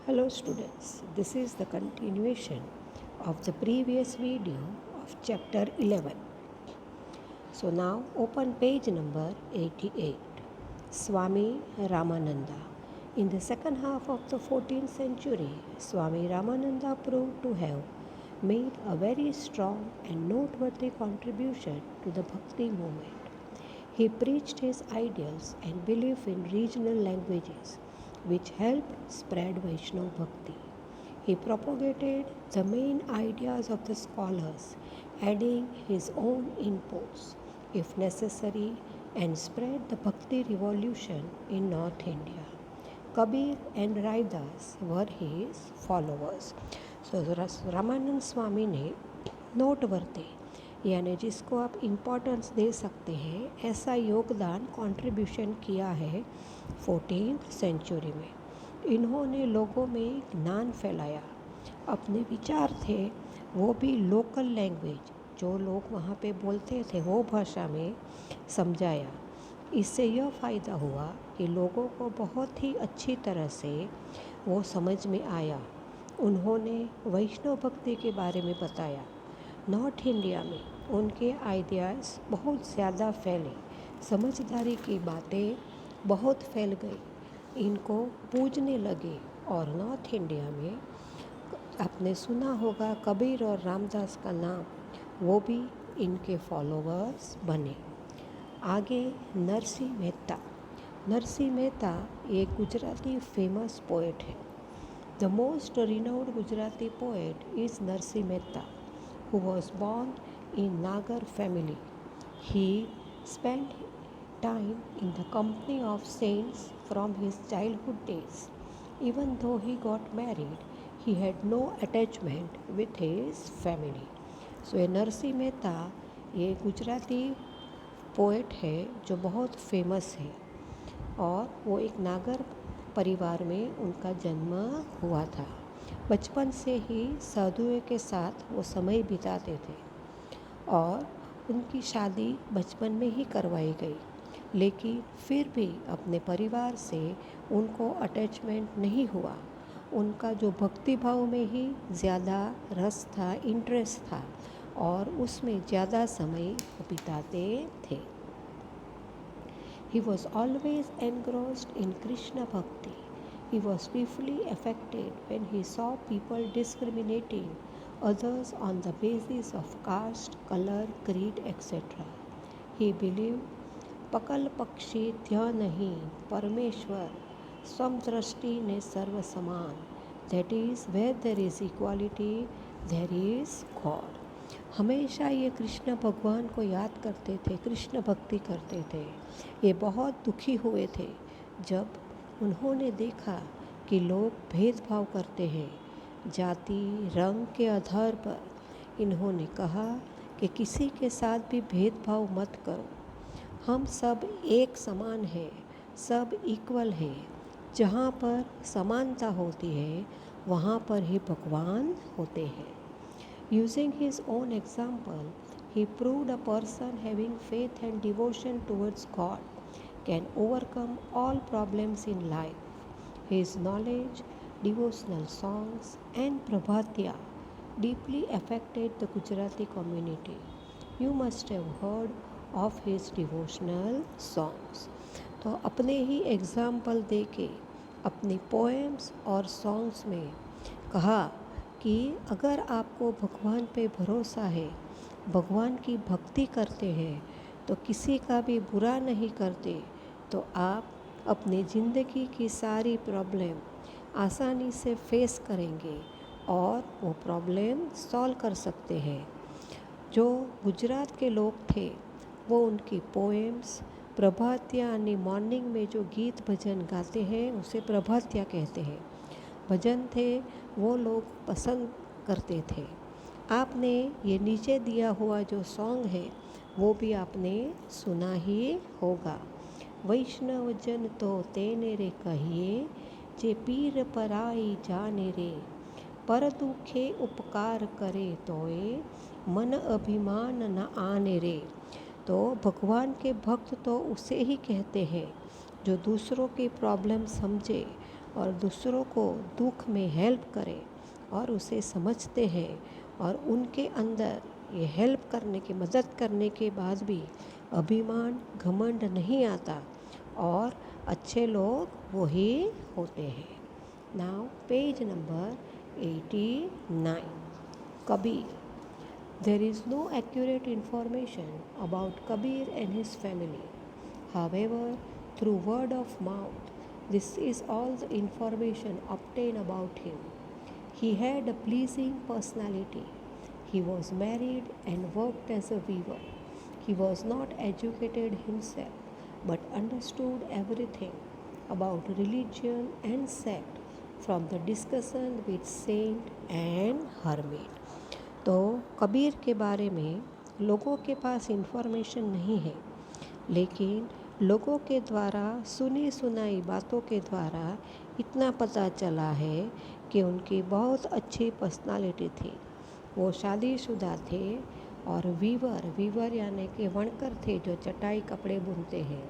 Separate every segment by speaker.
Speaker 1: Hello students, this is the continuation of the previous video of chapter 11. So now open page number 88. Swami Ramananda. In the second half of the 14th century, Swami Ramananda proved to have made a very strong and noteworthy contribution to the Bhakti movement. He preached his ideals and belief in regional languages, which helped spread Vaishnava Bhakti. He propagated the main ideas of the scholars, adding his own inputs, if necessary, and spread the Bhakti revolution in North India. Kabir and Raidas were his followers. So Ramanand स्वामी ने noteworthy यानी जिसको आप importance दे सकते हैं ऐसा योगदान contribution किया है 14th सेंचुरी में। इन्होंने लोगों में ज्ञान फैलाया, अपने विचार थे वो भी लोकल लैंग्वेज जो लोग वहाँ पे बोलते थे वो भाषा में समझाया। इससे यह फ़ायदा हुआ कि लोगों को बहुत ही अच्छी तरह से वो समझ में आया। उन्होंने वैष्णव भक्ति के बारे में बताया। नॉर्थ इंडिया में उनके आइडियाज़ बहुत ज़्यादा फैले, समझदारी की बातें बहुत फैल गई, इनको पूजने लगे और नॉर्थ इंडिया में आपने सुना होगा कबीर और रामदास का नाम, वो भी इनके फॉलोवर्स बने। आगे नरसिंह मेहता। नरसिंह मेहता एक गुजराती फेमस पोएट है। The most renowned Gujarati poet is Narsinh Mehta, who was born in Nagar family. He spent time in the company of saints from his childhood days. Even though he got married, he had no attachment with his family. So ये नरसिंह मेहता ये Gujarati poet है जो बहुत famous है और वो एक नागर परिवार में उनका जन्म हुआ था। बचपन से ही साधुओं के साथ वो समय बिताते थे और उनकी शादी बचपन में ही करवाई गई, लेकिन फिर भी अपने परिवार से उनको अटैचमेंट नहीं हुआ। उनका जो भक्ति भाव में ही ज़्यादा रस था, इंटरेस्ट था और उसमें ज़्यादा समय वो बिताते थे। He was always engrossed in Krishna Bhakti. He was deeply affected when he saw people discriminating others on the basis of caste, color, creed, etc. He believed पकल पक्षी ध्य नहीं परमेश्वर समदृष्टि ने सर्व समान, that is where there is equality there is God. हमेशा ये कृष्ण भगवान को याद करते थे, कृष्ण भक्ति करते थे। ये बहुत दुखी हुए थे जब उन्होंने देखा कि लोग भेदभाव करते हैं जाति रंग के आधार पर। इन्होंने कहा कि किसी के साथ भी भेदभाव मत करो, हम सब एक समान हैं, सब इक्वल है। जहाँ पर समानता होती है वहाँ पर ही भगवान होते हैं। Using his own example, he proved a person having faith and devotion towards God can overcome all problems in life. His knowledge, devotional songs, and prabhatya deeply affected the Gujarati community. You must have heard of his devotional songs. तो अपने ही example दे के अपनी poems और songs में कहा कि अगर आपको भगवान पे भरोसा है, भगवान की भक्ति करते हैं तो किसी का भी बुरा नहीं करते, तो आप अपनी ज़िंदगी की सारी प्रॉब्लम आसानी से फेस करेंगे और वो प्रॉब्लम सॉल्व कर सकते हैं। जो गुजरात के लोग थे वो उनकी पोएम्स प्रभात्या यानी मॉर्निंग में जो गीत भजन गाते हैं उसे प्रभात्या कहते हैं, भजन थे वो लोग पसंद करते थे। आपने ये नीचे दिया हुआ जो सॉन्ग है वो भी आपने सुना ही होगा। वैष्णव जन तो तेने रे कहिए, जे पीर पराई जाने रे, पर दुखे उपकार करे तोए, मन अभिमान न आने रे। तो भगवान के भक्त तो उसे ही कहते हैं जो दूसरों की प्रॉब्लम समझे और दूसरों को दुख में हेल्प करें और उसे समझते हैं और उनके अंदर ये हेल्प करने की मदद करने के बाद भी अभिमान घमंड नहीं आता और अच्छे लोग वही होते हैं। Now page number 89। Kabir. There is no accurate information about Kabir and his family. However, through word of mouth, this is all the information obtained about him. He had a pleasing personality. He was married and worked as a weaver. He was not educated himself, but understood everything about religion and sect from the discussion with saint and hermit. तो कबीर के बारे में लोगों के पास information नहीं है, लेकिन लोगों के द्वारा सुनी सुनाई बातों के द्वारा इतना पता चला है कि उनकी बहुत अच्छी पर्सनालिटी थी। वो शादीशुदा थे और वीवर यानी कि वणकर थे जो चटाई कपड़े बुनते हैं।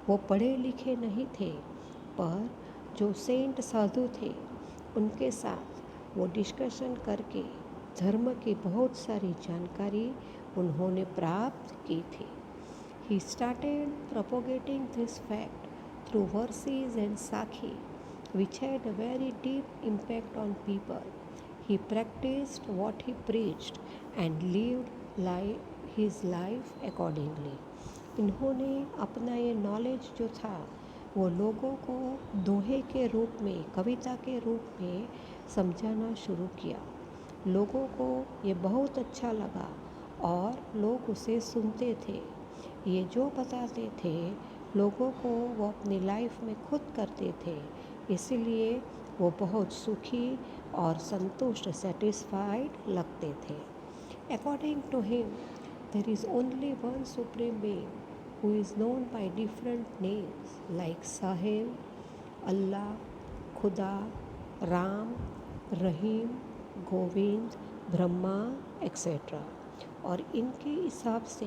Speaker 1: वो पढ़े लिखे नहीं थे, पर जो सेंट साधु थे उनके साथ वो डिस्कशन करके धर्म की बहुत सारी जानकारी उन्होंने प्राप्त की थी। He started propagating this fact through verses and sakhi, which had a very deep impact on people. He practiced what he preached and lived his life accordingly. इन्होंने अपना ये नॉलेज जो था वो लोगों को दोहे के रूप में, कविता के रूप में समझाना शुरू किया। लोगों को ये बहुत अच्छा लगा और लोग उसे सुनते थे। ये जो बताते थे लोगों को वो अपनी लाइफ में खुद करते थे, इसीलिए वो बहुत सुखी और संतुष्ट, सेटिस्फाइड लगते थे। According to him, there is only one supreme being who is known by different names like Saheb, Allah, Khuda, Ram, Rahim, Govind, Brahma etcetera. और इनके हिसाब से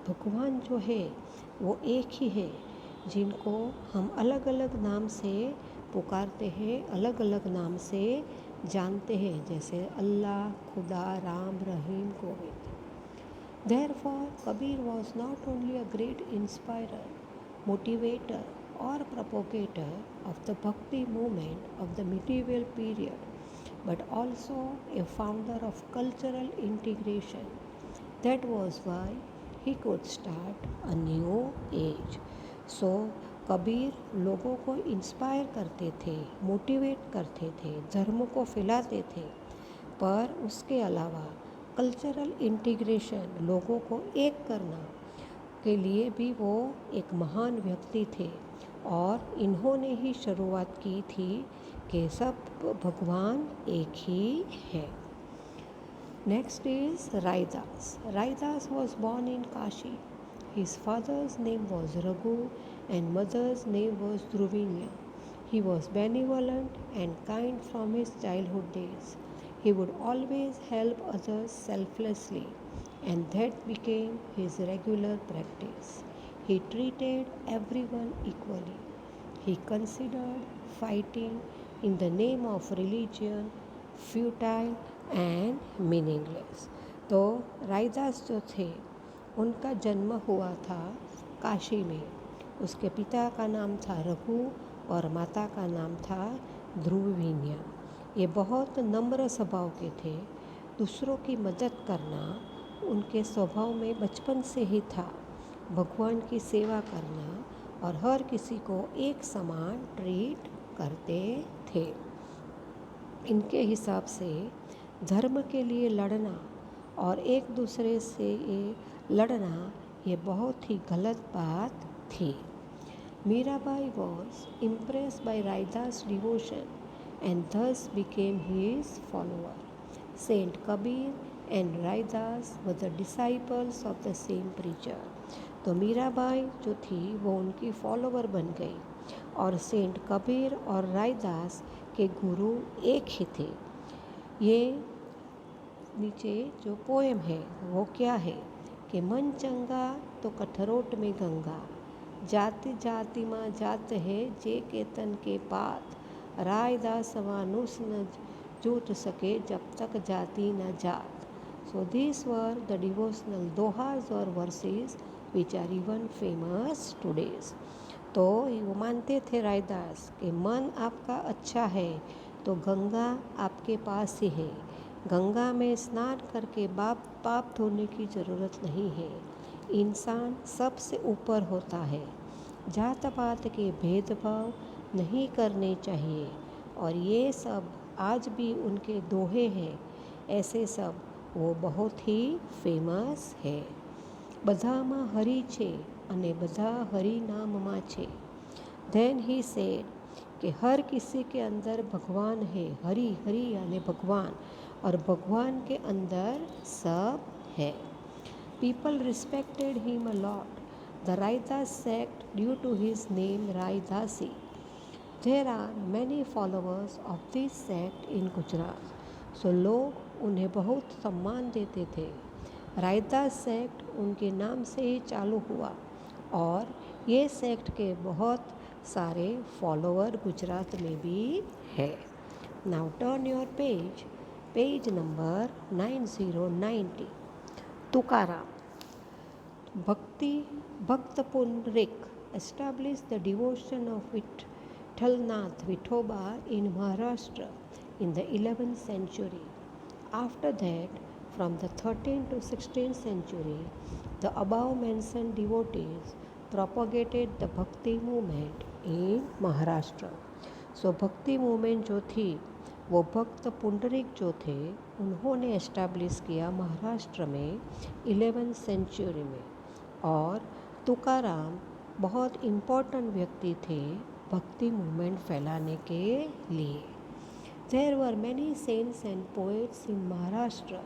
Speaker 1: भगवान जो है वो एक ही है, जिनको हम अलग अलग नाम से पुकारते हैं, अलग अलग नाम से जानते हैं, जैसे अल्लाह, Khuda, Ram, Rahim, Govind. Therefore, Kabir was not only a great inspirer, motivator or propagator of the Bhakti movement of the medieval period, but also a founder of cultural integration. That was why he could start a new age. So, Kabir लोगों को inspire करते थे, motivate करते थे, धर्म को फैलाते थे, पर उसके अलावा कल्चरल इंटीग्रेशन, लोगों को एक करना के लिए भी वो एक महान व्यक्ति थे। और इन्होंने ही शुरुआत की थी कि सब भगवान एक ही है। Next is Raidas. Raidas was born in Kashi. His father's name was Raghu and mother's name was Dhruvinya. He was benevolent and kind from his childhood days. He would always help others selflessly, and that became his regular practice. He treated everyone equally. He considered fighting in the name of religion futile and meaningless. तो रायदास जो थे उनका जन्म हुआ था काशी में। उसके पिता का नाम था रघु और माता का नाम था ध्रुविन्या। ये बहुत नम्र स्वभाव के थे। दूसरों की मदद करना उनके स्वभाव में बचपन से ही था। भगवान की सेवा करना और हर किसी को एक समान ट्रीट करते थे। इनके हिसाब से धर्म के लिए लड़ना और एक दूसरे से लड़ना ये बहुत ही गलत बात थी। Mirabai was impressed by Raidas devotion and thus became his follower. Saint Kabir and Raidas were the disciples of the same preacher. तो मीराबाई जो थी वो उनकी फॉलोवर बन गई और सेंट कबीर और रायदास के गुरु एक ही थे। ये नीचे जो पोएम है वो क्या है कि मन चंगा तो कठरोट में गंगा, जाति जाति माँ जात है जे के तन के पात, रायदास वानुस न जूट सके जब तक जाति न जात. So these were the devotional dohas or verses which are even famous today. तो वो मानते थे रायदास कि मन आपका अच्छा है तो गंगा आपके पास ही है. गंगा में स्नान करके पाप धोने की ज़रूरत नहीं है. इंसान सबसे ऊपर होता है. जात पात के भेदभाव नहीं करने चाहिए. और ये सब आज भी उनके दोहे हैं. ऐसे सब वो बहुत ही ફેમસ है. બધામાં હરિ છે અને બધા હરિનામમાં છે. ધેન ही सेड कि हर किसी के अंदर भगवान है. हरि हरि यानी भगवान, और भगवान के अंदर सब है. People respected him a lot. The Raidas sect due to his name Raidasi. There are many followers of this sect in Gujarat. So लोग उन्हें बहुत सम्मान देते थे. रायदास सेक्ट उनके नाम से ही चालू हुआ और ये सेक्ट के बहुत सारे फॉलोअर गुजरात में भी है. Now turn your page number 9090. Tukaram. भक्त Pundarik established the devotion of Vithalnath Vithoba in Maharashtra in the 11th century. After that, from the 13th to 16th century, the above mentioned devotees propagated the Bhakti movement in Maharashtra. So भक्ति movement जो थी वो भक्त पुंडरीक जो थे उन्होंने establish किया महाराष्ट्र में 11th सेंचुरी में. और तुकाराम बहुत इम्पोर्टेंट व्यक्ति थे भक्ति मूवमेंट फैलाने के लिए. There were many saints and poets in Maharashtra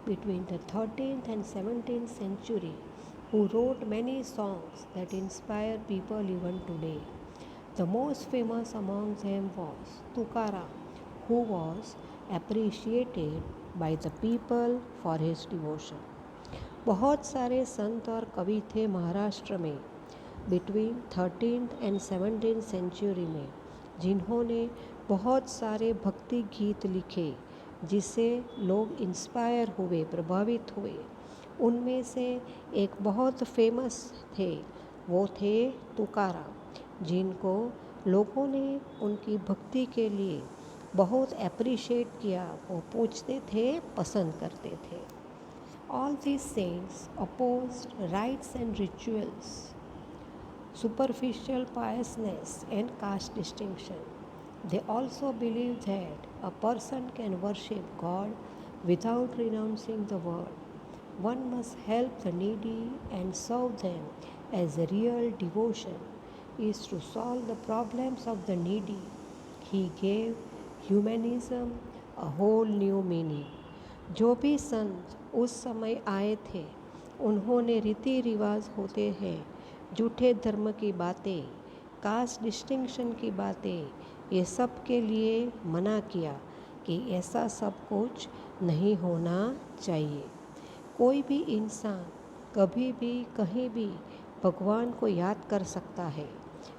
Speaker 1: between the 13th and 17th century who wrote many songs that inspire people even today. The most famous among them was Tukaram, who was appreciated by the people for his devotion. बहुत सारे संत और कवि थे महाराष्ट्र में between 13th and 17th century में जिन्होंने बहुत सारे भक्ति गीत लिखे जिससे लोग इंस्पायर हुए, प्रभावित हुए. उनमें से एक बहुत फेमस थे, वो थे तुकाराम, जिनको लोगों ने उनकी भक्ति के लिए बहुत अप्रिशिएट किया. वो पूछते थे, पसंद करते थे. All these saints opposed rites and rituals, superficial piousness and caste distinction. They also believe that a person can worship God without renouncing the world. One must help the needy and serve them, as a real devotion is to solve the problems of the needy. He gave humanism a whole new meaning. जो भी संत उस समय आए थे उन्होंने रीति रिवाज होते हैं, झूठे धर्म की बातें, कास्ट डिस्टिंक्शन की बातें, ये सब के लिए मना किया कि ऐसा सब कुछ नहीं होना चाहिए. कोई भी इंसान कभी भी कहीं भी भगवान को याद कर सकता है.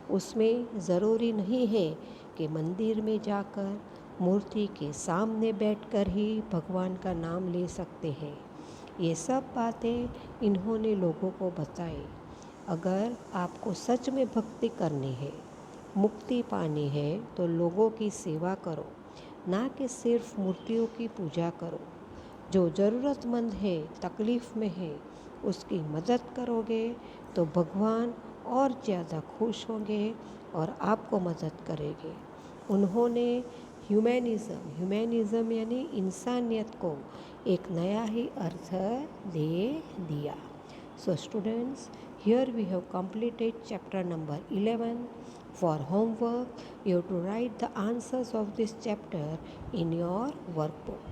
Speaker 1: उसमें ज़रूरी नहीं है कि मंदिर में जाकर मूर्ति के सामने बैठकर ही भगवान का नाम ले सकते हैं. ये सब बातें इन्होंने लोगों को बताई. अगर आपको सच में भक्ति करनी है, मुक्ति पानी है, तो लोगों की सेवा करो, ना कि सिर्फ मूर्तियों की पूजा करो. जो ज़रूरतमंद है, तकलीफ़ में है, उसकी मदद करोगे तो भगवान और ज़्यादा खुश होंगे और आपको मदद करेंगे. उन्होंने ह्यूमैनिज़म यानी इंसानियत को एक नया ही अर्थ दे दिया. So students, here we have completed chapter number 11. For homework, you have to write the answers of this chapter in your workbook.